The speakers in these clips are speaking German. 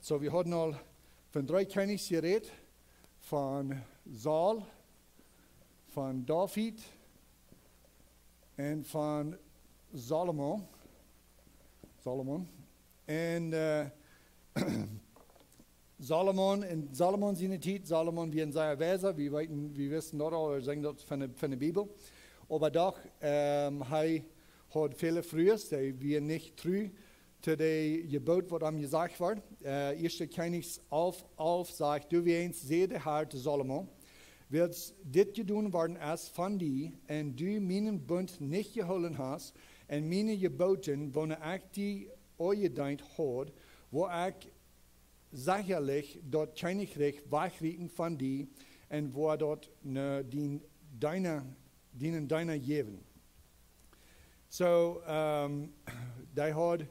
So, wir hatten al von 3 Königs geredet, von Saul, von David und von Salomon. Und Salomon seine Zeit, Salomon wie ein seiner Weser, wir wissen dort auch, sagen dort von der Bibel. Aber doch, er hat viele frühes, die wir nicht treu zu dem Gebot, was ihm gesagt wird. 1. Königs 11 sagt, du wirst sehen, der Herr zu Salomon, wird dit gedaan worden als von dir, und du meinen Bund nicht geholen hast, und meine Geboten, wo ich die angedient hat, wo ich sicherlich dort Königreich wegrichten von dir, und wo dort dienen deiner geben. So, die hat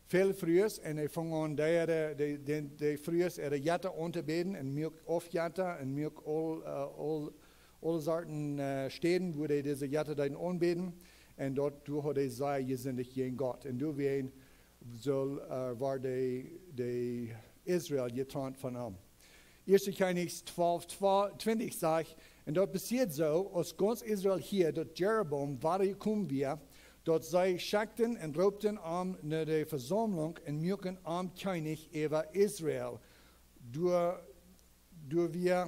viel frühes, und die fangen an, die frühes Jatta anzubeten, und milk auf Jatta, und milk all Sorten Städten, wo die diese Jatta dann anbeten, und dort du hat die sei, ihr sind nicht gegen Gott, und du wen soll, war die Israel getrennt von ihm. 1. Königs 12, 20 sagt, und dort passiert so, aus ganz Israel hier, dort Jeroboam war gekommen wir, dort sei schackten und raubten am der Versammlung und mürken am König über Israel. Durch wir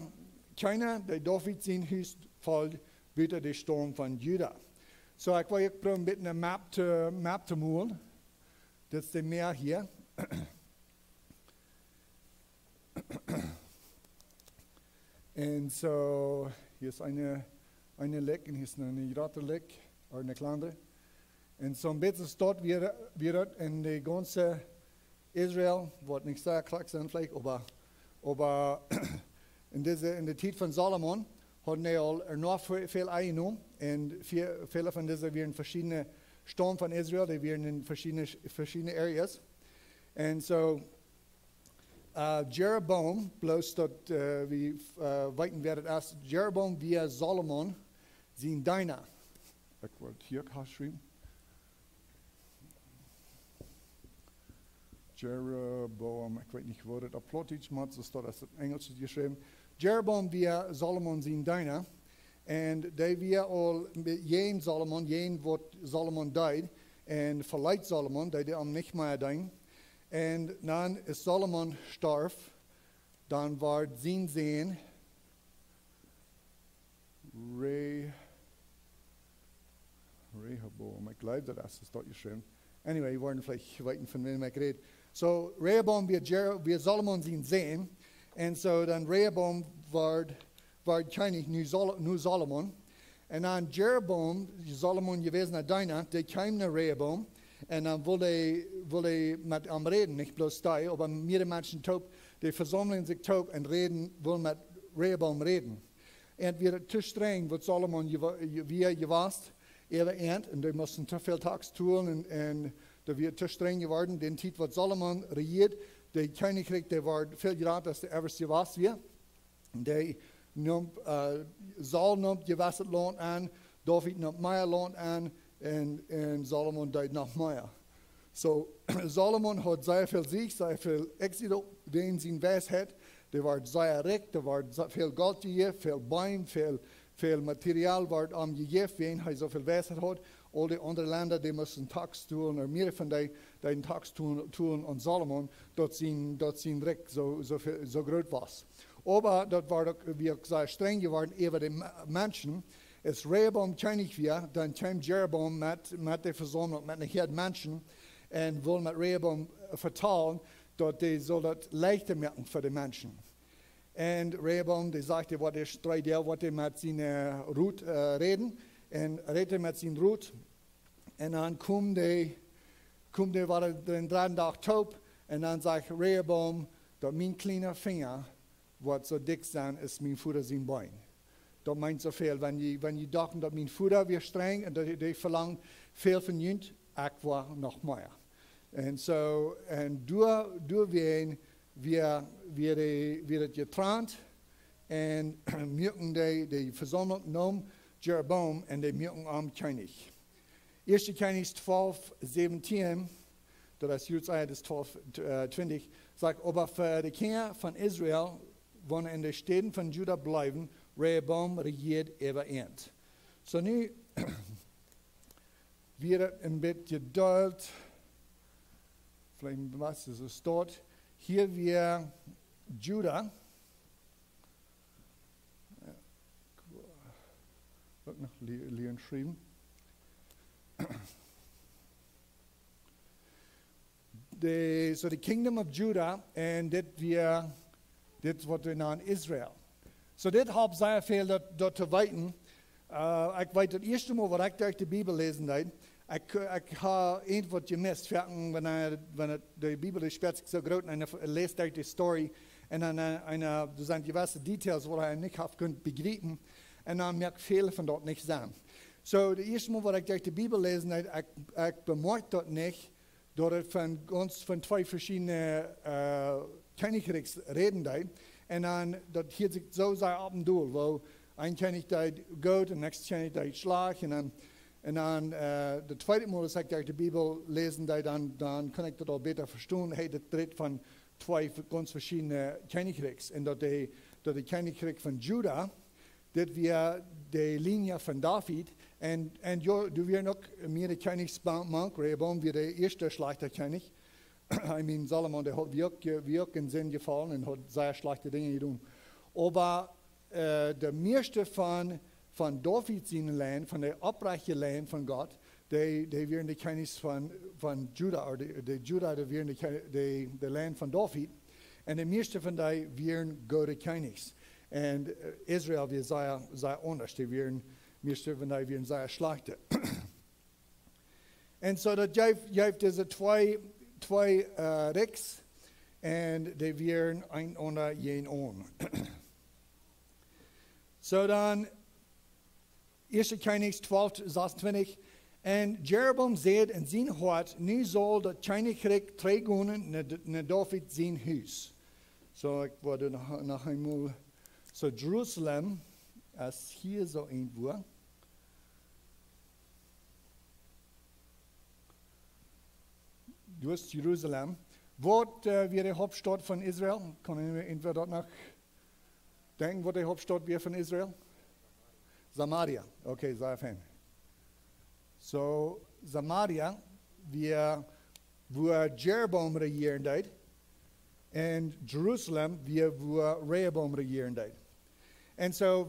keiner, der David sein Hüst folgt, bitte der Sturm von Juda. So, ich wollte probieren, mit einer Map zu malen. Das ist der Meer hier. Und so, hier ist eine Leck und hier ist eine große Leck, oder eine kleine. Und so ein bisschen dort wird in die ganze Israel, wird nicht sehr klar sein vielleicht, aber in der Zeit von Salomon hatten er noch viel eingenommen, und viele von diesen werden verschiedene Stämme von Israel, die werden in verschiedene Areas. Und so, Jeroboam, bloß dort, wie weiten werdet erst, Jeroboam via Salomon, sind deiner. Ich wollte hier schreiben. Jeroboam, ich weiß nicht, wo das Applautisch macht, so steht das in Englisch geschrieben. Jeroboam via Salomon sind deiner. Und die wir all, jen Salomon, was Salomon died, und verleiht Salomon, die am nicht mehr dein. Und dann ist Salomon starb, dann war sein Sohn Rehoboam, ich glaube, das ist dort geschrieben. Anyway, wir wollen vielleicht weiten von wem ich rede. So, Rehoboam wie Salomon sein Sohn, und so dann Rehoboam war König nur Salomon. Und dann Jeroboam, Salomon gewesen deiner, der kam nach Rehoboam, und dann wollte mit ihm reden, nicht bloß da, aber mehrere Menschen taub, die versammeln sich taub und wollen mit Rehoboam reden. Und wir zu streng, was Salomon wie gewasst, und die mussten zu viel Tags tun, und da wird zu streng geworden, den Tit, was Salomon regiert, der Königreich, der war viel gerade, dass der erste gewasst wird. Der Saul nimmt gewasset Land an, David nimmt mehr Land an, und Salomon died noch mehr. So, Salomon hat sehr viel Sieg, sehr viel Exit, den sie Weisheit, der war sehr reich, der war viel Gold gegeben, viel Bein, viel Material war am gegeben, wen er so viel Weisheit hat. All die anderen Länder, die müssen Tax tun, oder mehr von den Tax tun, und Salomon, dort sind reich so groß was. Aber dort war doch, wie gesagt, streng geworden über die Menschen. Es Rehoboam König wir, dann kam Jeroboam mit der Versammlung, mit den Menschen, und will mit Rehoboam vertalen, dass die soll das leichter machen für die Menschen. Und Rehoboam, der sagte, was der Streit, wollte mit seiner Ruth reden, und redete mit seiner Ruth, und dann kommt war den 3 Tag taub, und dann sagt Rehoboam, dass mein kleiner Finger, was so dick sein, ist mein Futter sein Bein. Das meint so viel, wenn die dachten, dass mein Futter wird streng, und die verlangen viel von ihnen, ich war noch mehr. Und so, und durch wen wird getrennt, und merken die Versammlung genommen, Jeroboam, und die merken am König. 1. Königs 12, 17, das ist jetzt 12, 20, Sagt, aber für die Kinder von Israel, wollen in den Städten von Juda bleiben, Rehoboam regiert überend. So nu wird ein bisschen geduld, vielleicht was es so dort. Hier wir Juda, wird noch Leon schreiben. So the kingdom of Judah, and dit wordt we naar Israël. So dit heb zeer veel dat te weten. Ik weet het eerste mal, wat ik durch de Bibel lezen deed. Ik heb een wat gemist, wanneer de Bibel is spetsig zo groot en leest durch de story. En dan er zijn diverse details wat hij niet heeft kunnen begrijpen. En dan merk ik veel van dat niet zijn. So de eerste mal, wat ik durch de Bibel lezen deed, ik bemerk dat niet. Door het van twee verschillende koninkrijksreden deed. En dan dat hier zich zo zijn op en doel. Waar een koninkrijk goed en next koninkrijk slag. En dan de tweede mal, als ik durch de Bibel lezen deed, dan kan ik dat al beter verstaan. Hij treedt van twee ganz verschillende koninkrijks. En dat de koninkrijk van Juda, dat weer de linie van David. En du wirst noch meer de koningsbank, Rehoboam weer de eerste slechte koning. I mean, Salomon, der hat wirklich in Sinn gefallen und hat sehr schlechte Dinge getan. Aber der meiste von Davids Land, von der abreichen Land von Gott, die wären die Königs von Juda, oder die Juda, die wären die Land von David. Und der meiste von denen wären gute Königs. Und Israel wird sehr anders, die wären meeste van die weer zeer slechte. En zo dat jij deze twee riks en die weer een onder een on. Zo dan, 1 Koninkrijke 12, 26. En Jeroboam zei in zijn hart, nu zal dat koninkrijk teruggaan naar David zijn huis. Zo, ik word nog eenmaal. Zo, Jeruzalem, als hier zo een woord. Dus Jeruzalem. Wat weer de hoofdstad van Israël? Kunnen we entweder dat nog denken wat de hoofdstad weer van Israël? Samaria. Oké, sehr fijn. So, Samaria, wo Jeroboam regieren deed. En Jeruzalem, wo Rehoboam regieren deed. En zo,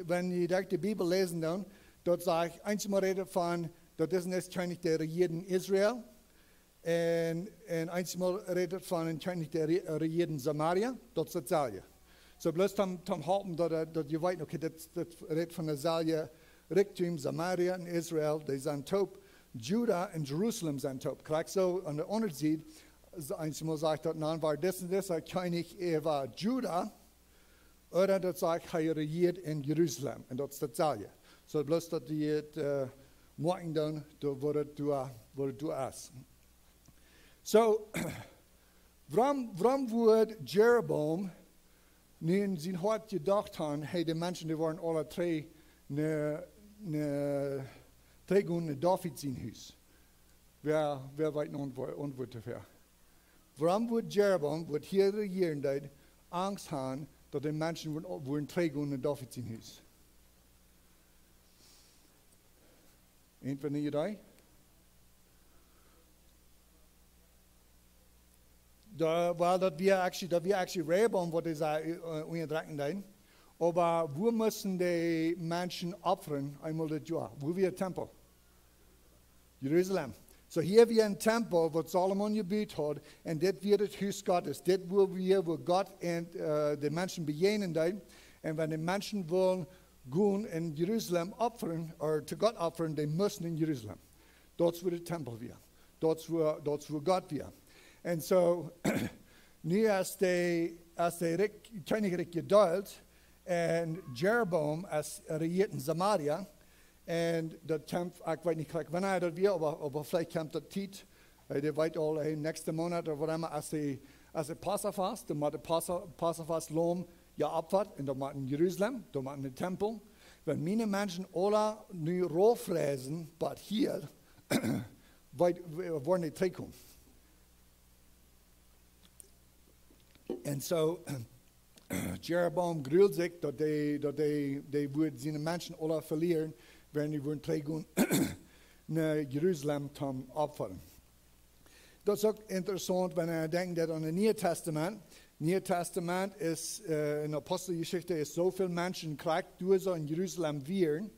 wenn je de Bibel lezen dan, dat zegt eenmaal reden van, dat is niet koning der regiert in Israël. En eenmaal redet van een koning der regiert in Samaria, dat is hetzelfde. So bloß tam hopen dat je weet, okay, dat redt van hetzelfde richting, Samaria en Israël, die zijn top. Juda en Jeruzalem zijn top. Kijk zo aan de onderzijde, eenmaal zegt dat, nou, waar dit en dit koning over Juda, oder dat zegt hij regiert in Jeruzalem. En dat is hetzelfde. So bloß dat je het maken dan, wordt het door is. So, waarom wordt Jeroboam nu in zijn hart gedacht aan, hey, de mensen die waren alle twee teruggaan naar David zijn huis? Wer weet een antwoord dafür? Waarom wordt Jeroboam, wat hier regieren deed, angst hebben dat de mensen worden teruggaan naar David zijn huis? Een van jullie daar? Weil dat wir actually Rehoboam, was is unterdrücken dein. Aber wo müssen die Menschen opfern einmal das Jahr? Wo wir Tempel? Jerusalem. So hier wir ein Tempel, was Salomon gebaut hat, und das wird das Haus Gottes. Das wo Gott und die Menschen begegnen dein. Und wenn die Menschen wollen gehen in Jerusalem opfern, oder zu Gott opfern, die müssen in Jerusalem. Dort wo der Tempel wir. Dort wo Gott wir. En zo, nu als de koninkrijk geduld en Jeroboam als regiert in Samaria en dat komt, ik weet niet gelijk wanneer dat weer, aber vielleicht komt dat tijd, die weet al, nächste Monat of whatever, als de Passafast, dan moet de Passafast loom ja opvat en dan moet in Jeruzalem, dan moet in de tempel. Wenn meine Menschen alle nu raufreisen, but hier, worden die terugkomen. En zo, Jeroboam gruwt zich dat die wordt zijn mensen alle verlieren, wanneer die worden teruggaan naar Jeruzalem om opvallen. Dat is ook interessant, wanneer je denkt dat aan het Nieuwe Testament. Nieuwe Testament is, in de Apostelgeschichte is zoveel mensen krijgt, door ze in Jeruzalem vieren.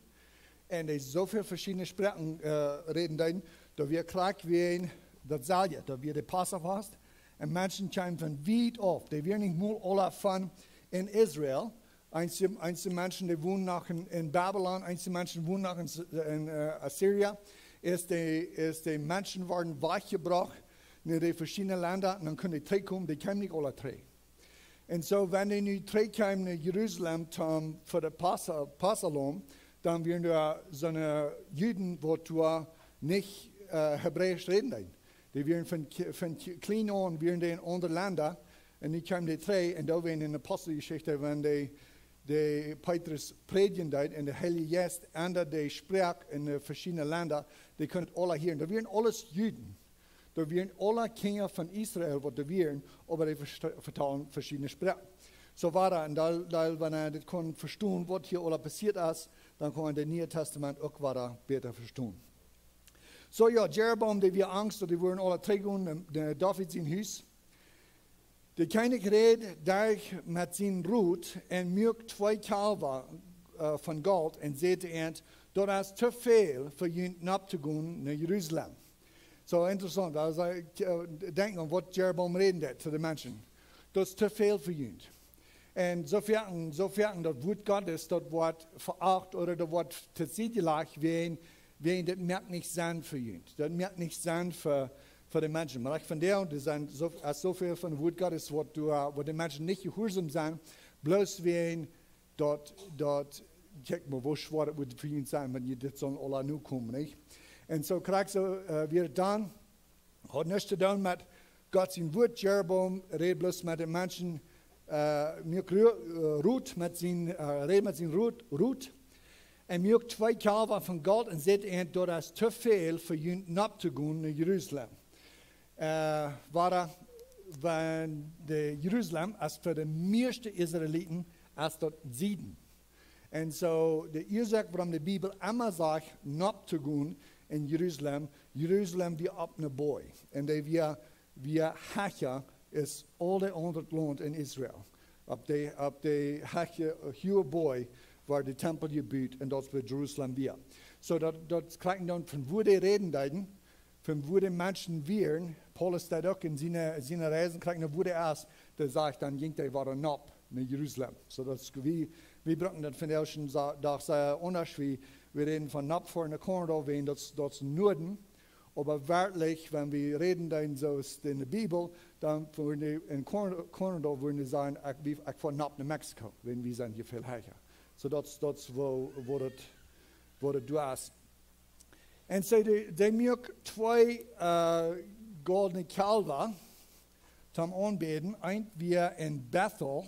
En er zoveel verschillende sprachen reden dan, dat we krijgen weer datzelfde, dat we de Passover hast. En mensen komen van weit af. Die werden niet meer alle van in Israël. Einige mensen die wohnen nog in Babylon, einige mensen wohnen nog in Assyrië. Is die mensen worden weggebracht naar de verschillende landen en dan kunnen die terugkomen, die komen niet alle terug. En zo, wanneer die nu terugkomen naar Jeruzalem voor de Passalom, dan werden er zo'n Juden, die niet Hebräisch reden. Die werden van klein aan in andere landen en die kwamen die terug en daar werden in de Apostelgeschichte, wanneer de Petrus predigen deed en de Heilige Geest en die sprak in de verschillende landen, die kunnen het alle hier. Dat werden alles Juden. Dat werden alle kinderen van Israël, wat er werden, aber die vertalen verschillende sprachen. Zo war dat, en wanneer je kon verstaan wat hier alle passiert is, dan kon je het Nieuwe Testament ook beter verstaan. Zo ja, Jeroboam, die weer angst, dat die worden alle teruggaan naar David zijn huis. De koning reed daar met zijn roet en maakte 2 kalven van goud en zei te eind, dat is te veel voor jullie op te gaan naar Jeruzalem. Zo interessant, als ik denk aan wat Jeroboam reden tot de mensen. Dat is te veel voor jullie. En zover dat woord God is, dat wordt veracht oder dat wordt te zijdelig, wien dat merkt niet zijn voor jullie. Dat merkt niet zijn voor de mensen. Maar ik vind er zijn zoveel van het woord God is, wat de mensen niet gehoorzaam zijn, bloos wien dat kijk maar, hoe zwaar het moet voor jullie zijn, wanneer dit zo'n alle nu komen, niet? En zo krijg je weer dan, had niets te doen met God zijn woord. Jeroboam reed bloos met de mensen, roet met zijn roet. En maakt 2 kalven van goud en zegt en dat is te veel voor jullie op te gaan naar Jeruzalem. Van de Jeruzalem als voor de meeste Israëlieten als dat Zieden. En zo de oorzaak waarom de Bijbel immer zegt op te gaan in Jeruzalem weer op naar boy. En die weer Hacha is al de andere land in Israël. Op de Hacha, hier boy, waar de tempel gebouwd en dat is bij Jeruzalem weer. Zo dat krijgen dan van waar die reden deiden, van waar de mensen weer, Paulus staat ook in zijn reizen, krijgen dan waar hij is, dat zegt dan, ging hij waar een op naar Jeruzalem. Zo dat is, we brengen dat van de eerste dag zeer anders, we reden van nap voor naar Kornhof, dat is Noorden. Aber werkelijk, wenn wir reden dann so in der Bibel, dann würden wir in Kornhof würden wir sagen, ich fahre nach Mexiko, wenn wir sind hier viel höher. So that's wo het was. En so die maakt 2 goldene kalven zum aanbeden. Eén weer in Bethel.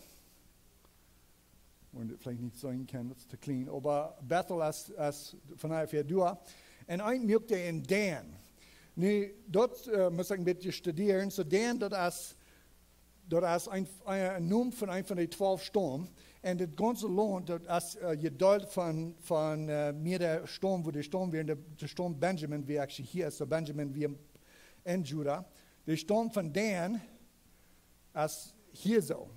Waar het vielleicht niet zijn kan, dat is te klein. Aber Bethel is vanuit hier door. En één maakt hij in Dan. Nu, dat moet ik een beetje studeren. So Dan, dat is een naam van een van de 12 stammen. En het ganze land, dat is gedeeld van meer de stam, wo de stam weer, de stam Benjamin, wie actually hier is, so Benjamin wie in Juda. De stam van Dan is hier zo.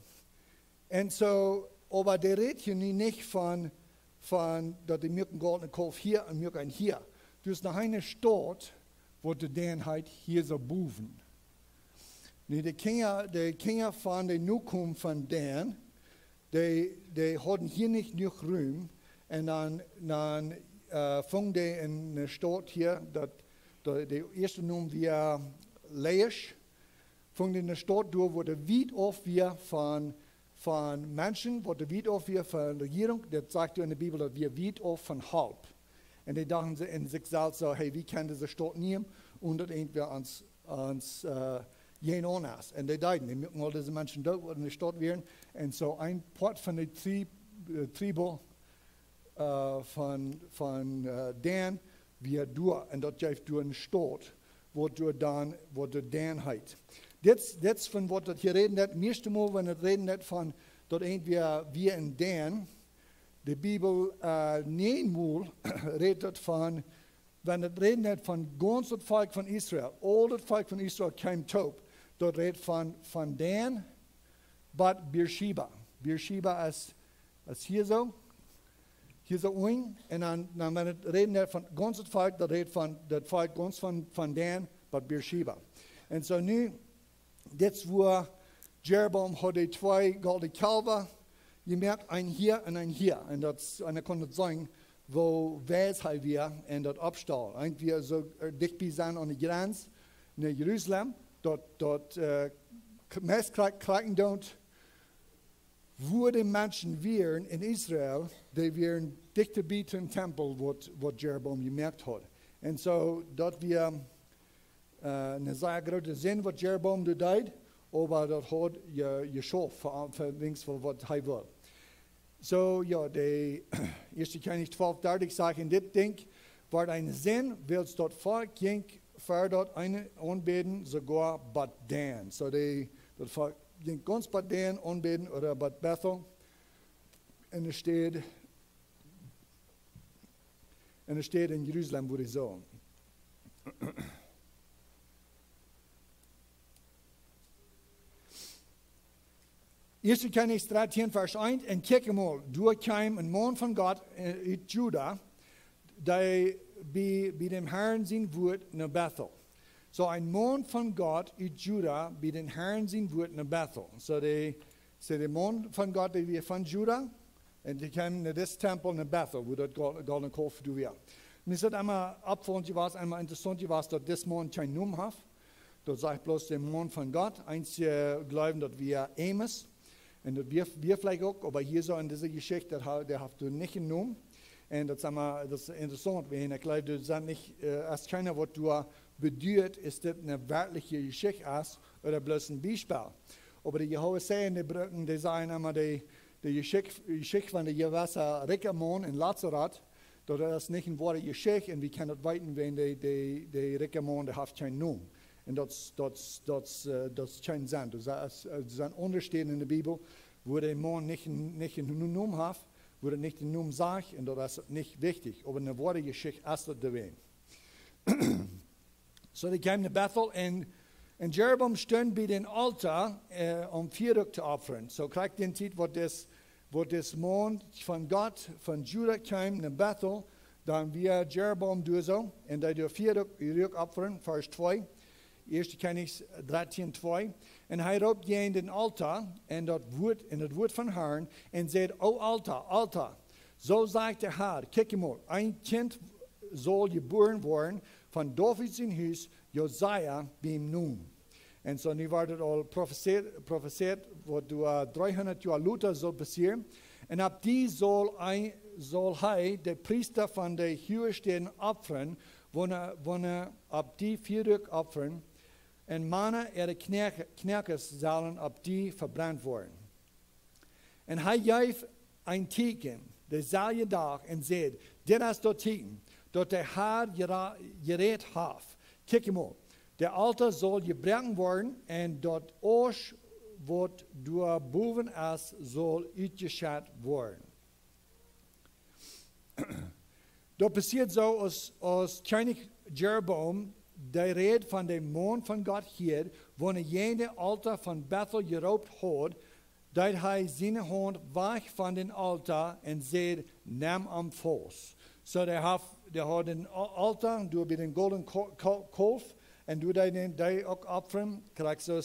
En zo, aber de redt je nu niet van dat de milk goldene kalf hier en milk en hier. Dus naar een stad, wordt de Dan heet hier zo boven. Nu de kinderen van de nukom van Dan, die hadden hier niet genoeg ruimte. En dan vond die in de stad hier, de eerste noem we Laish, vond in de stad door, waar de wiet af weer van mensen, waar de wiet af weer van de regering, dat zegt in de Bibel, dat we wiet af van halb. En die dachten ze in zichzelf zo, hey, wie kan deze stad nemen, en dat we ons geen onas. En die deden, die moeten al deze mensen dood worden in de stad weer. En zo een part van de tribe van Dan weer door. En dat geeft door een stad, wat door Dan heet. Dit van wat dat hier reden net, meeste Mal, wenn het reden net van, dat wir in Dan, de Bibel neenmaal redet het van, wenn het reden net van ganz het volk van Israël, al het volk van Israël kwam top, dat redt van Dan, but Beersheba. Beersheba is hier zo. Hier zo een. En dan wenn het reden net van ganz het volk, dat redt van dat volk ganz van Dan, but Beersheba. En zo nu, dit is waar Jeroboam had die twee gouden kalven. Je merkt een hier en een hier. En dan kon het zijn, wo wees hij weer en dat opstal. En we zo dichtbij zijn aan de grens naar Jeruzalem. Dat meest krijgen don't, wo de mensen weer in Israël, die weer dichterbij ten tempel, wat Jeroboam gemerkt had. En zo dat we een zeer grote zin wat Jeroboam deed, maar dat had je schof voor links van wat hij wil. Zo ja, de eerste Koning 12:30 zeggen dit ding, waar een zin wil dat volk ging verder een aanbeden, sogar Bad Dan. So dat volk ging ganz Bad Dan aanbeden oder Bad Bethel. En er steht in Jeruzalem, wo die zo. Eerste Koning 13, vers 1. En kijk eenmaal, door kwam een man van God uit Juda, die bij dem Herrn zijn woord naar Bethel. So een man van God uit Juda, bij den Herrn zijn woord naar Bethel. So de man van God, die weer van Juda, en die kwam naar deze tempel naar Bethel, wo dat gouden kalf doet weer. En is dat eenmaal opvallend was, eenmaal interessant was, dat deze man geen naam heeft. Dat zegt bloos de man van God. Eens geloven dat we Amos. En dat wir vielleicht auch, aber hier so in dieser Geschichte, der hat du nicht genommen. Und das ist interessant, weil ich glaube, das ist nicht, als keiner, was du bedeutet, ist das eine wörtliche Geschichte ist, oder bloß ein Beispiel. Aber die Jehova sagen, die Brücken, die sagen immer, die Geschichte von der Gewässer Rickermann in Lazareth, das ist nicht ein wahre Geschichte, und wir können das weiten, wenn die Rickermann, der hat keinen Namen. En dat is geen zin. Dus er zijn ondersteden in de Bijbel, waar de man niet een naam heeft, waar het niet een naam zegt, en dat is niet wichtig. Maar een ware geschichte is dat de ween. So die kwamen naar Bethel en Jeroboam stond bij den altaar om vuurwerk te offeren. So krijgt den tijd wat des man van God, van Juda kwam naar Bethel, dan weer Jeroboam doet zo, en hij doet vuurwerk offeren, vers 2. Eerste Koning 13:2. En hij roept je in den altaar en het woord van Herrn en zegt, o altaar, zo zegt de Heer, kijk maar, een kind zal geboren worden van David zijn huis, Josia bij hem noem. En zo nu wordt het al profeteerd, wat 300 jaar later zal passeren. En op die zal hij de priester van de huursteden offeren, wanneer op die vuurwerk offeren. En mannen knerkers zullen op die verbrand worden. En hij geeft een teken, dezelfde dag, en zegt, dit is dat teken, dat de Heer gereed heeft. Kijk maar, de altaar zal gebroken worden, en dat oors wat door boven is, zal uitgeschat worden. Dat passiert zo als Koning Jeroboam de red van de man van God hier, wanneer jene altaar van Bethel geroopt had, dat hij zijn hand weg van den altaar en zei, neem hem vast. So hij had een altaar, door bij den golden kalf, en door die ook offeren, krijg zo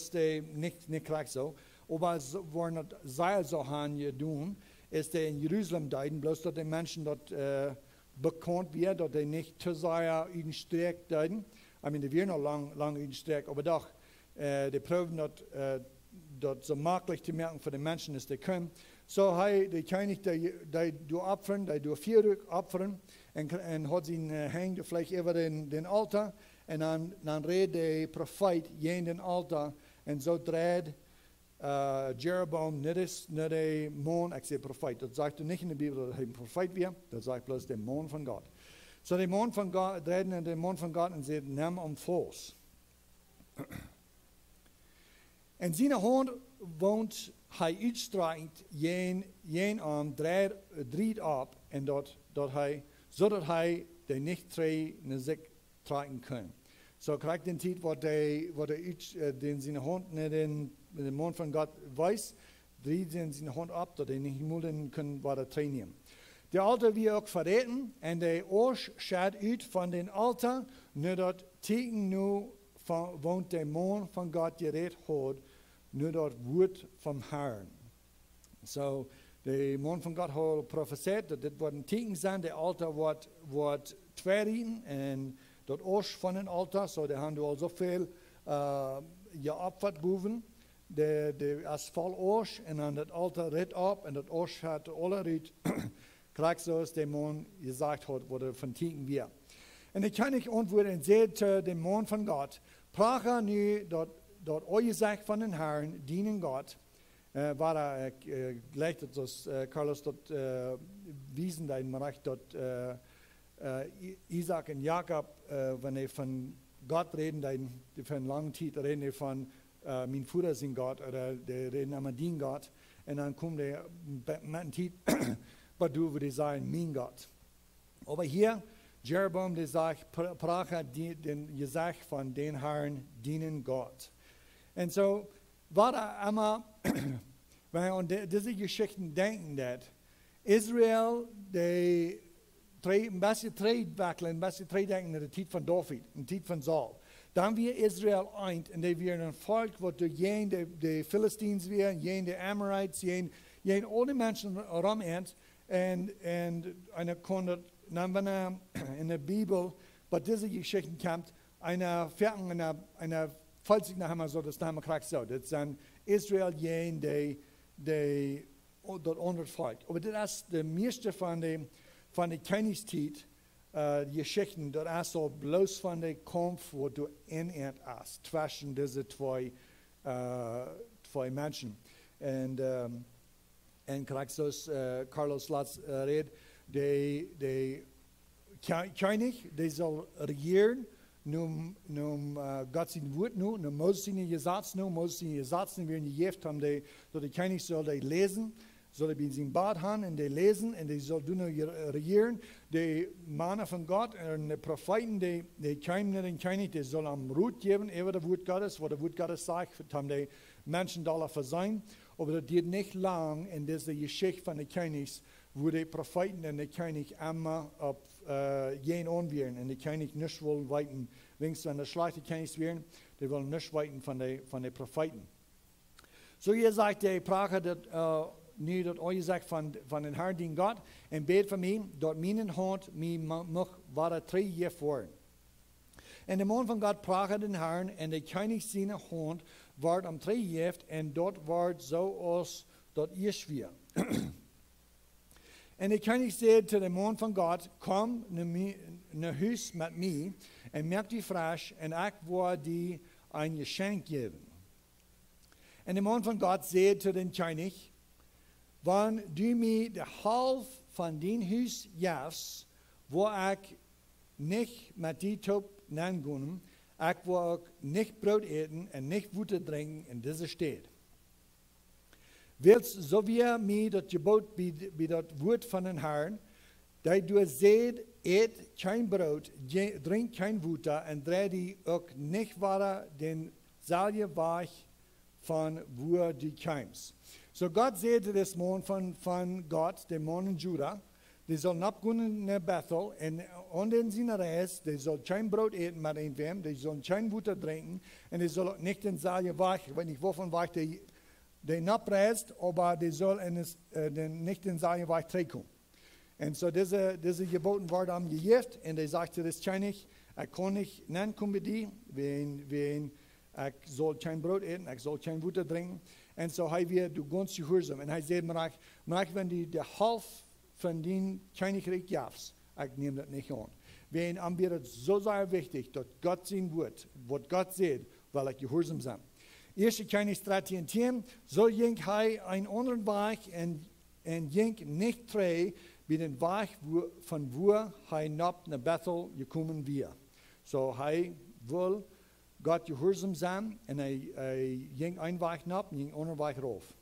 niet krijg zo, maar wanneer het zij zo gaan je doen, is de in Jeruzalem deiden, bloos dat de mensen dat bekend weer, dat die niet te zeer in streek deiden. I mean, die weer nog lang in sterk, aber doch, die proeven dat zo makkelijk te merken voor de mensen is die komen. So de koning, die doet opferen, die doet vuurwerk opferen, en had zijn hang vlees over den altaar, en dan reed de profeet in den altaar, en zo draait Jeroboam naar de man, ik zeg profeet, dat zegt er niet in de Bijbel dat hij een profeet weer, dat zegt bloos de man van God. So de man van God, draaide naar de man van God en zei, neem hem vast. En zijn hand woont hij uitstrekt, jen arm dreht op, en zodat hij de niet twee naar zich trekken kan. Zo krijgt den tijd, wat hij den zijn hand naar de mond van God wijst, dreht zijn hand op, dat hij niet meer kan wat trainen. De altaar wie ook verreten, en de oors scheidt uit van den altaar, nu dat teken nu woont de mond van God gereed hoort, nu dat woord van Herren. Zo, de mond van God heeft profeteerd dat dit wordt een teken zijn, de altaar wordt tweerieten, en dat oors van een altaar, zo de hebben al zoveel je opvat boven, de asfalt oors, en dan dat altaar rit op, en dat oors gaat alle rit, krijgt zoals de man gezegd had, wat er van teken weer. En dan kan ik antwoorden en zeggen de man van God, praat nu dat ooit zegt van den Herren, dienen God, waar gleich dat Carlos dat wiesen dein Marach, dat Isaac en Jacob, wanneer van God reden, die van lange tijd reden van mijn Vater zijn God, oder de reden aan dien God, en dan komt de met een tijd, wat doen we, die zeggen, mijn God. Aber hier, Jeroboam, die zegt, praat je zegt van den Herren, dienen God. En zo, wat allemaal, wenn wir an diese Geschichten denken, dat Israel, die een beetje terugwakkelen, een beetje terugdenken naar de tijd van David, de tijd van Saul. Dan weer Israël eind, en die weer een volk wat door de Philistines weer, de Amorites, al die mensen rond en kon dat, dan in de Bibel, bei dieser Geschichten kommt, eine falls ich nachher mal so das Name kriege, so, das sind Israel, dort andere Volk. Aber das ist der meiste von der Königszeit, die Geschichten, das ist so bloß von dem Kampf, wo du inend hast, zwischen diese zwei Menschen. Und kriegst du Carlos Latz redet, der König, der soll regieren, num Gott sein Wort num Moses seine Gesetze Moses seine Gesetze werden gegeben haben, so der König soll die lesen, soll er in sein Bad haben und die lesen und die soll regieren. Die Männer von Gott und die Propheten, die kommen den König, die soll am Rut geben, über das Wort Gottes, was der Wort Gottes sagt, haben die Menschen da versehen. Aber das geht nicht lang in dieser Geschichte von den Königs, wo die Propheten und der König immer auf jen anwehren und der König nicht wollen weiten. Wenigstens wenn der schlechte König wären, die wollen nicht weiten von den Propheten. So ihr sagt, der Prache, nu dat euch sagt von den Herrn, den Gott, und bet für mich, dort meinen Hand, mich war 3 Jahre vor. Und der Mann von Gott prache den Herrn, und der König seine Hand ward am 3 Jahre, und dort ward so aus, dort ihr schwer. Und der König sagte zu dem Mann von Gott, komm nach Haus mit mir und merk die frisch und ich will dir ein Geschenk geben. Und der Mann von Gott sagte zu dem König, wenn du mir die Hälfte von dem Haus gibst, wo ich nicht mit dir top nennen kann, ich will nicht Brot essen und nicht Wasser trinken in dieser Stadt. Willst so wie mir das Gebot bei das Wort von den Herrn, da du seht, eet kein Brot, trink kein Wasser und dreh die auch nicht weiter den Salje weich von wo du kommst. So Gott sagte das Mann von Gott, dem Mann in Juda, die sollen abgehen nach Bethel und an den seiner Reise, die sollen kein Brot essen mit irgendwem, die sollen kein Wasser trinken und die sollen nicht den Salje weich, ich weiß nicht wovon weich die abreist, aber die soll nicht den Salje weich trinken. Und so diese Geboten wurden am gegeben und er sagte das König, ich kann nicht nennen kommen mit dir, wenn ich soll kein Brot essen, ich soll kein Wasser trinken. Und so haben wir du ganz gehorsam. Und er sagt, wenn die Hälfte von den Königreich gibst, ich nehme das nicht an. Wenn anbietet so sehr wichtig, dass Gott sein Wort, was Gott sagt, weil ich gehorsam sein. 1. König 13, so ging er einen anderen Weg und ging nicht treu bei den Weg, von wo er nach Bethel gekommen war. So er will Gott gehoorzaam zijn en hij ging een weg op en ging andere weg rauf.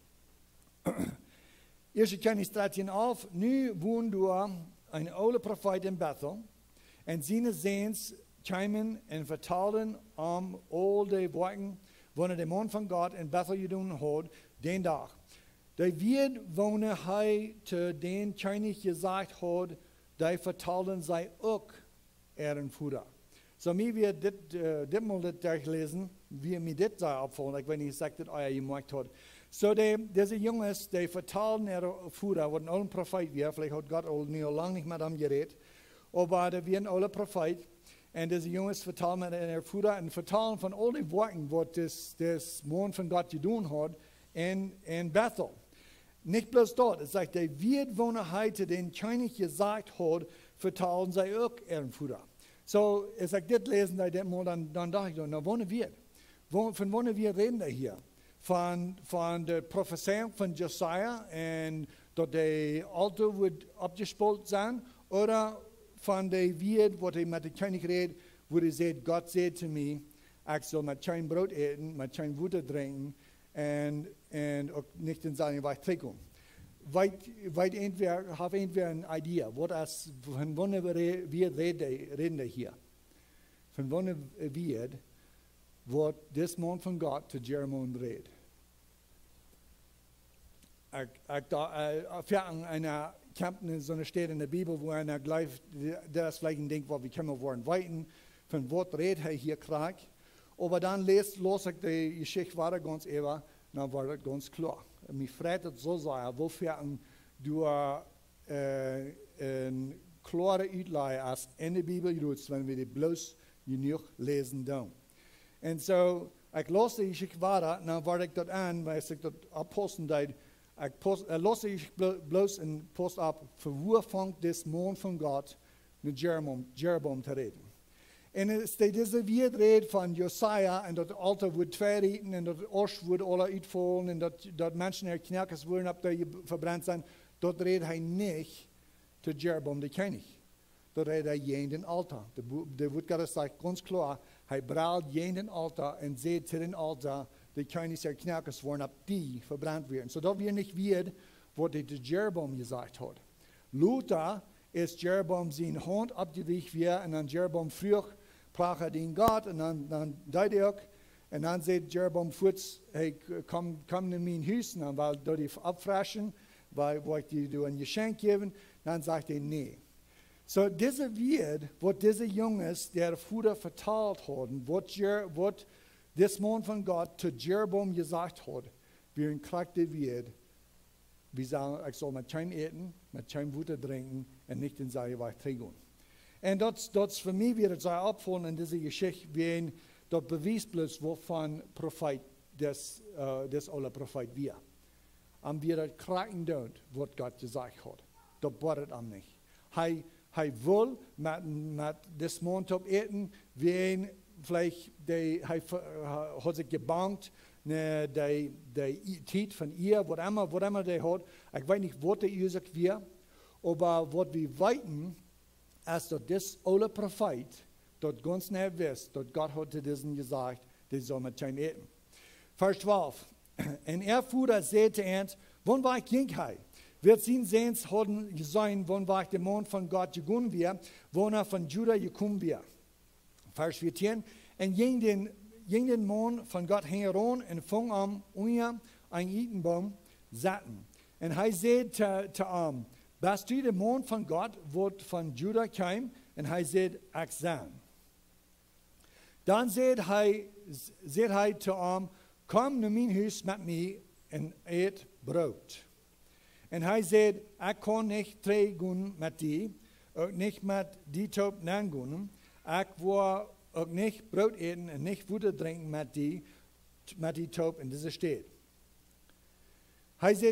Eerst Koning 13:11, nu woont door een oude profeet in Bethel en zijn zeens kwamen en vertelden al die woorden wanneer de man van God in Bethel gedaan had, den dag. Die weer wanneer hij te den koning gezegd had, die vertelden zij ook een voeder. Zo mij weer dit mal dit gelezen, wie mir dit da opvallen, ik weet niet exact dat je gemaakt had. So deze jongens, die vertelden ihre voeder, wat een oude profeet weer, vielleicht hat Gott al niet al lang niet met hem geredet, aber er weer een oude profeet. En deze jongens vertellen met ihre voeder en vertellen van al die woorden, wat des man van God gedaan had in Bethel. Niet bloß dat, het zegt, die weer wanneer hij te den koning gezegd had, vertellen zij ook ihre voeder. So, als ik dit lezen, dan dacht ik, nou, wanneer weer? Van wanneer weer reden we hier? Van de profetie van Josiah en dat de altaar wordt opgespoeld zijn, of van de weer wat hij met de koning reed, waar hij zegt, God zei te mij, ik zal met geen brood eten, met geen water drinken en ook niet in zijn weg trekken. Weet entweder een idee, van wanneer wir reden hier? Van wanneer wir, wat this man van God te Jeremon reed. Ik een kamp in zo'n stad in de Bibel, waar ik geloof, dat is vielleicht een ding wat we kunnen worden weten, van wat reed hij hier krijgt. Maar dan los ik de geschichte waar ganz even, dan wordt het ganz klar. Mij vreet het zo zijn, wofür du een klare uitleg als in de Bibel doet, wanneer we die bloos genoeg lezen doen. En zo, ik los de geschichte waar, dan word ik dat aan, maar als ik dat opposten deed, ik los de geschichte bloos en post op, voor waar vangt des man van God met Jeroboam te reden. En het is deze weerred van Josiah en dat het altaar wordt verrieten en dat het oost wordt alle uitvallen en dat mensen er knelkens worden op die verbrand zijn, dat reed hij niet te Jeroboam de koning. Dat reed hij in den altaar. De wordt gezegd ganz klar, hij braalt in den altaar en zei te den altaar, de koning er knelkens worden op die verbrand werden. Zodat we niet weten wat hij te Jeroboam gezegd had. Later is Jeroboam zijn hand opgewicht weer en dan Jeroboam vroeg, praat hij den God en dan deed hij ook. En dan zei Jeroboam voets, hey, kom naar mijn huis, en dan wil ik dat opfraschen, wil ik je een geschenk geven. Dan zegt hij nee. So deze weer, wat deze jongens, der voeder vertaald hadden, wat this man van God te Jeroboam gezegd had, weer een kracht weer. Ik zal met geen eten, met geen water drinken en niet in zijn weg trekken. En dat is voor mij weer het zijn opvallen in deze geschichte, wie dat bewijs plus waarvan profeet des alle profeet weer. En weer het kraken doet, wat God gezegd had. Dat wordt het aan niet. Hij wil met des man op eten, wie vielleicht hij had zich gebankt, de tijd van ihr, whatever hij had. Ik weet niet wat hij is weer, maar wat we weten, is dat dit oude profeet, dat ganz net wist, dat God had te diesen gezegd, die zal met zijn eten. Vers 12. En voerder zei te eind, wanneer ging hij? Wird zien seens hadden gezien, wanneer de man van God gegaan weer, wanneer van Juda gekomen weer. Vers 14. En ging den man van God heen rond en vong hem onder een etenboom zaten. En hij zei te hem, bist u de man van God, wat van Juda kwam? En hij zei, ik zijn. Dan zei hij te hem, kom naar mijn huis met mij en eet brood. En hij zei, ik kan niet trekken met die, ook niet met die top nangoen. Ik wil ook niet brood eten en niet water drinken met die top in deze stad. Hij zei,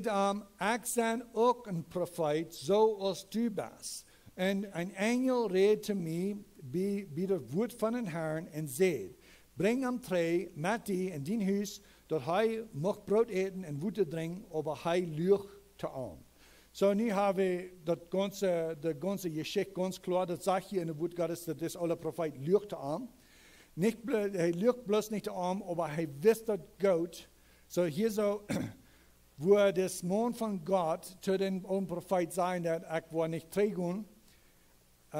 ik ben ook een profeet, zoals u bent. En een engel reed te mij bij het woord van een Herrn en zei, breng hem twee met die in dien huis, dat hij mocht brood eten en water drinken, maar hij lucht te aan. So nu hebben we de ganze geschichte ganz klar, dat zag je in het woord Gottes, dat is alle profeet lucht te aan. Er lügt bloß nicht um, aber er wisst das gut. So hier so, wo das Mond von Gott zu den Prophet sagen, dass ich war nicht trägen, ich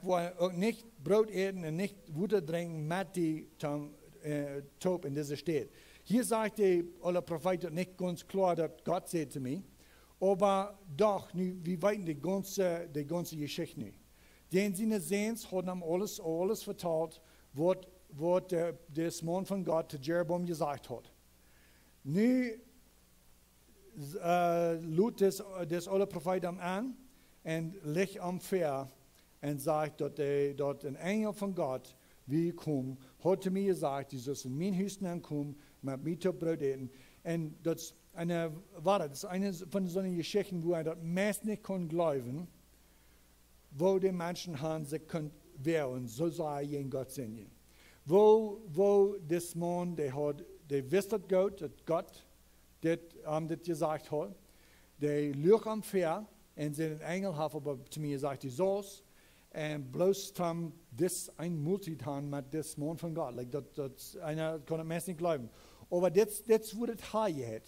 war auch nicht Brot eten und nicht Wasser trinken mit die Top in dieser Stadt. Hier sagt der Prophet nicht ganz klar, dass Gott sagt zu mir, aber doch, wir wissen die ganze Geschichte nicht. Den seine Sehens haben ihm alles vertalt, was das Mond von Gott zu Jeroboam gesagt hat. Nu lud das alle Prophet an und legt am Feuer und sagt, dass ein Engel von Gott, wie kommt, hat zu mir gesagt, die soll in mein Haus kommen, mit mir zu Brot eten. Und das ist eine von so Geschichten, wo er das meist nicht kann glauben, wo die Menschen haben, sie können wehren, so sei in Gott sehen. Wo das Mann, der wisst das gut, dass Gott das gesagt hat, der lügt am Feuer und sie den Engel hat aber zu mir gesagt, die soll's, und bloß haben das ein Multitan mit das Mann von Gott. Like das einer kann es nicht glauben. Aber das wurde es hier,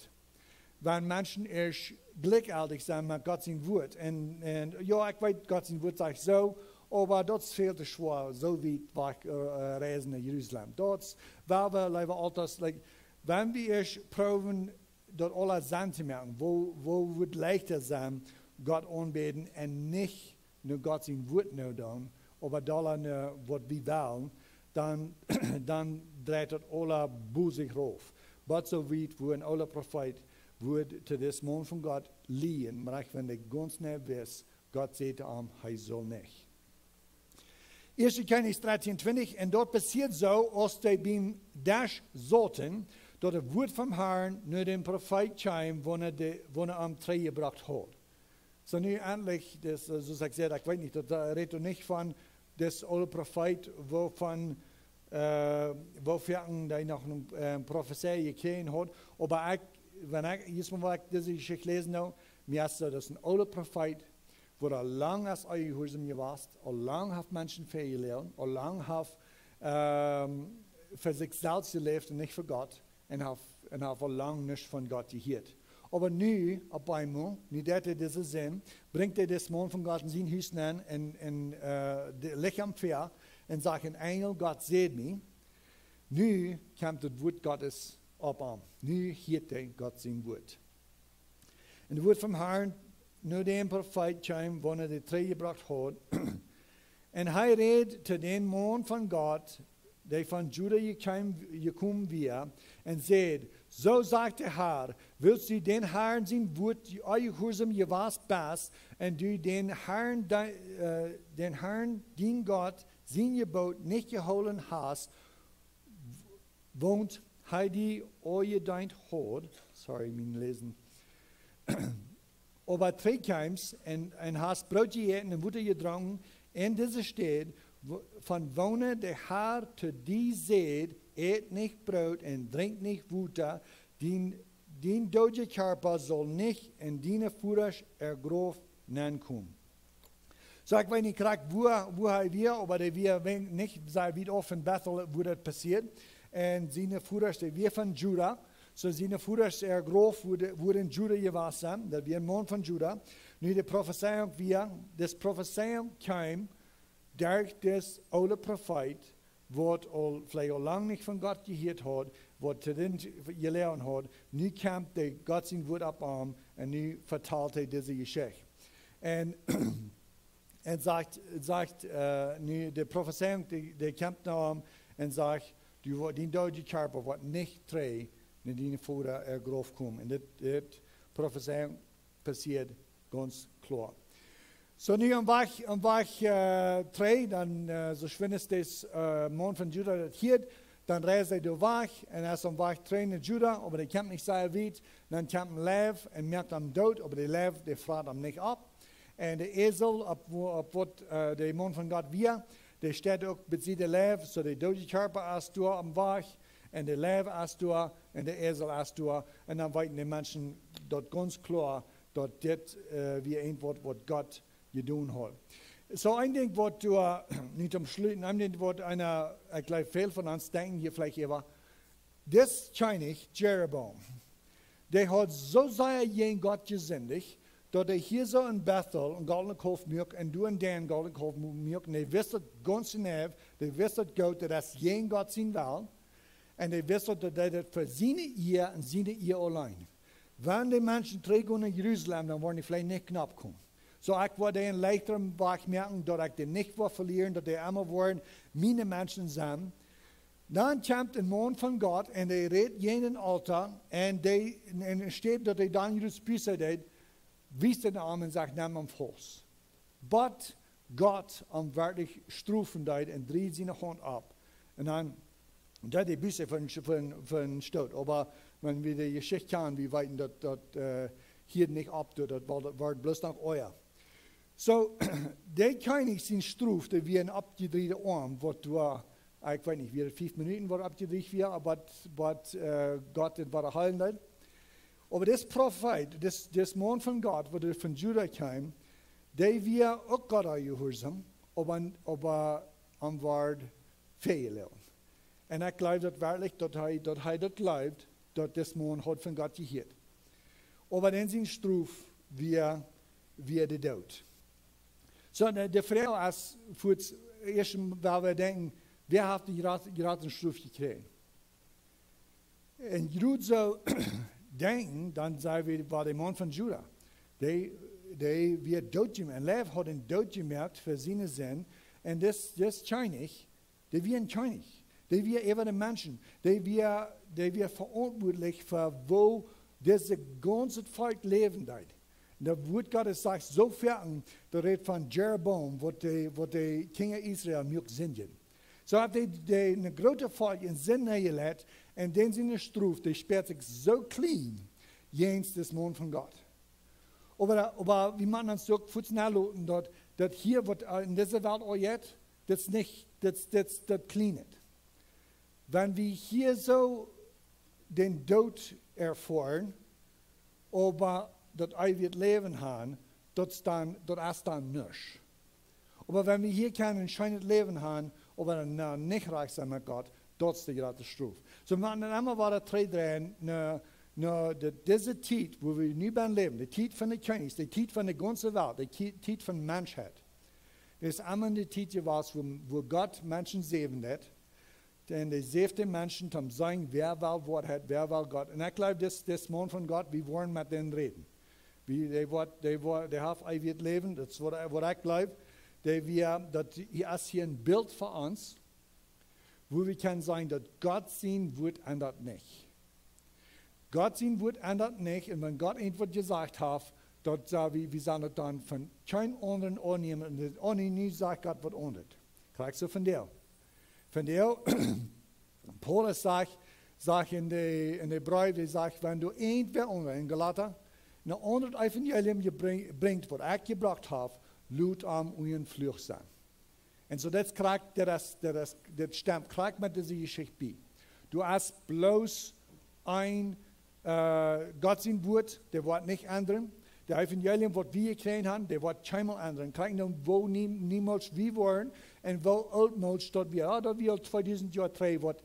wenn Menschen erst gleichzeitig sind mit Gott sein Wort. Und ja, ich weiß, Gott sein Wort sagt so, aber das fehlt schwer, so wie weg reisen in Jerusalem. Das, weil wir leider alles, like, wenn wir erst proben, dort alle Sinn zu machen, wo wird leichter sein, Gott anbeten und nicht nur Gott sein Wort nur tun, aber da nur, was wir wollen, dann dreht das alle busig rauf. Aber so weit, wo ein aller Prophet wird zu das Mond von Gott liehen, aber wenn der ganz nah weiß, Gott sagt ihm, er soll nicht. 1. König 13,20, und dort passiert so, als die beim Dash sollten, dass das Wort vom Herrn nur den Prophet kam, wo er am Tree gebracht hat. So nu endlich, das, so ich gesagt, ich weiß nicht, das redet nicht von das alle Prophet, wofür die noch eine Prophetie gekriegt hat, aber wenn ich diese Geschichte lesen habe, mir ist so, das ist ein alter Prophet, wo er lang als Eichhäusern gewasst, lang hat Menschen verlernt, lang hat für sich selbst gelebt und nicht für Gott, und hat lang nicht von Gott gehört. Aber nu, auf einmal, nu dat er diese Sinn, bringt er das Mond von Gott in sein Haus an und legt am Feuer und sagt, ein Engel, Gott seht mich. Nu kommt das Wort Gottes ab an. Nu hört er Gott sein Wort. Und das Wort vom Herrn, nur den Prophet kam, wo er die Tree gebracht hat. Und er redet zu dem Mond von Gott, der von Juda gekommen wir, und sagt, so sagt der Herr, willst du den Herrn sein Wort, euer Gehorsam gewasst bist, und du den Herrn, den Gott, sein Gebot nicht geholen hast, wohnt Heidi euer deint hat, sorry, mein Lesen, aber trägkeims und hast Brot gegessen und Wasser getrunken in dieser Stadt, von wohne der Herr zu dir seht, eet nicht Brot und trink nicht Wasser, den deutsche Körper soll nicht in deine Furcht ergriffen kommen. So, ich weiß nicht, wo wir, aber wir nicht, wie oft in Bethel, wo das passiert, und seine Furcht, wir von Juda, so seine Furcht ergriffen wurde in Juda gewesen, das wir ein Mond von Juda, nur die Prophezeiung, das Prophezeiung kam, durch das alte Prophet, was vielleicht auch lange nicht von Gott gehört hat, was zu den gelernt hat, nu kam der Gott sein Wort ab und nu verteilte diese Geschichte. Und sagt nu die Prophezeiung, der kommt noch und sagt, die deutsche Körper wird nicht drei, in die Futter ergriffen kommen. Und das Prophezeiung passiert ganz klar. So nu am Weg 3, dann so schwindet das Mond von Juda hier, dann reist er weg und er ist am Weg 3 in Juda, aber der kommt nicht sehr weit, dann kommt ein Lev und merkt am Tod, aber der Lev, der fährt ihm nicht ab. Und der Esel, ob der Mond von Gott wir, der steht auch bezieht der Lev, so der deutsche Körper ist da am Weg, und der Lev ist da, und der Esel ist da, und dann weiten die Menschen dort ganz klar, dort das wie ein Wort, was Gott getan hat. So ein Ding, was du, nicht am Schluss, ein Ding, was einer, ich glaube, viel von uns denken hier vielleicht immer, das Chinese, Jeroboam, der hat so sehr gegen Gott gesündigt, dass er hier so in Bethel einen goldenen Kopf milk und du in den goldenen Kopf milk, und er wisst ganz genau, der wisst Gott, dass das gegen Gott sein will, und er wisst, dass er das für seine Ehe und seine Ehe allein. Wenn die Menschen zurückgehen in Jerusalem, dann wollen die vielleicht nicht knapp kommen. So ich wollte einen leichteren Weg merken, dass ich den nicht verlieren, dass die immer wollen, meine Menschen sind. Dann kommt ein Mann von Gott und er redet jenen Alter und es steht, dass er dann ihre Spieße hat, wies den Arm und sagt, nimm am Fuß. But Gott am wirklich strufen deit und dreht seine Hand ab. Und dann, da die Büsse von Stott. Aber wenn wir die Geschichte kennen, wir weiten das hier nicht ab, das war bloß noch euer. So, der König sind Struf, der wie ein abgedrehter Arm, was du, ich weiß nicht, wie 5 Minuten war abgedreht wird, aber Gott, das war der Heiland. Aber das Prophet, das Mann von Gott, wo der von Judah kam, der wir auch Gott gehorsam, aber am Wort fehlen. Und ich glaube das wirklich, dass er das glaubt, dass das Mann hat von Gott gehört. Aber dann sind Struf wie der Tod. So, die Frage ist, für das erste, weil wir denken, wer hat die gerade einen Struf gekriegt? Und Jude so denken, dann sagen wir, war der Mann von Judah. Der wird tot gemacht. Und Lev hat ihn tot gemacht für seine Sinn. Und das König, der wird ein König. Der wird eben ein Menschen. Der wird verantwortlich für, wo das ganze Volk leben wird. Da wird Gott sagt, so fertig, da redet von Jeroboam, wo die Kinder Israel milk sind. So hat eine große Volk in Sinn gelegt, und den sind Struf, der sperrt sich so clean, jens des Mann von Gott. Aber wie man uns so kurz nachluten, dass hier, was in dieser Welt auch jetzt, das nicht, das clean ist. Wenn wir hier so den Tod erfahren, aber das ewige Leben haben, das ist dann nicht. Aber wenn wir hier kein schönes Leben haben, aber nicht reich sein mit Gott, das ist die große Struf. So, man immer war der drei drin, diese Zeit, wo wir nie beim Leben, die Zeit von den Königs, die Zeit von der ganzen Welt, die Zeit von Menschheit, das ist immer die Zeit gewesen, wo Gott Menschen sehen wird. Denn die siebte Menschen haben sagen, wer will Wort hat, wer will Gott. Und ich glaube, das Mann von Gott, wir wollen mit denen reden. Der hat ewig Leben, das ist, was ich glaube. Das ist hier ein Bild für uns, wo wir können sagen, dass Gott sein Wort ändert nicht. Gott sein Wort ändert nicht. Und wenn Gott etwas gesagt hat, dort wir sagen das dann von keinem anderen annehmen. Und ohne nie sagt Gott was ändert. Kriegst du von der? Von der, Paulus sagt in der Brief, der sagt, wenn du irgendwer in Galater, ein anderes Evangelium bringt, was ich gebracht habe, lut am unseren Fluch sein. Und so das stimmt, kriegt mit dieser Geschichte bei. Du hast bloß ein Gott sein Wort, der wird nicht ändern. Der Evangelium, was wir gekriegt haben, der wird keinmal ändern. Kriegen wir wo niemals wie wollen und wo altmals dort wir. Dort wir 2000 Jahre drei, was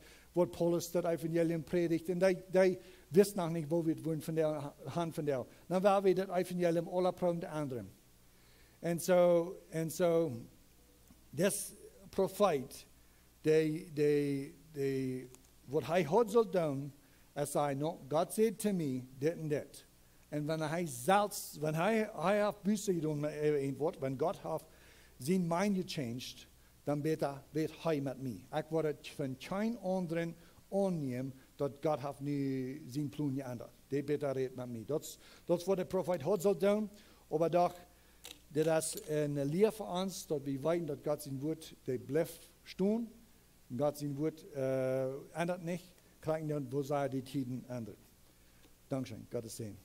Paulus das Evangelium predigt. Und die wissen noch nicht, wo wir wollen von der Hand von der. Dann werden wir das Evangelium alle Proben ändern. Und so, das Prophet, was er hat soll tun, er sagt, no, Gott sagt zu mir, das und das. Und wenn er auf Büße getan hat, wenn Gott hat sein Mind gechanged, dann wird er mit mir. Ich werde von keinem anderen annehmen, dass Gott hat nie sein Plan geändert. Der wird redet mit mir. Das was der Prophet hat soll tun, aber doch, das ist eine Lehre für uns, dass wir wissen, dass Gott sein Wort, der bleibt stehen. Gott sein Wort ändert nicht. Kriegen dann, wo sei die Tiden ändern. Dankeschön. Gottes Segen.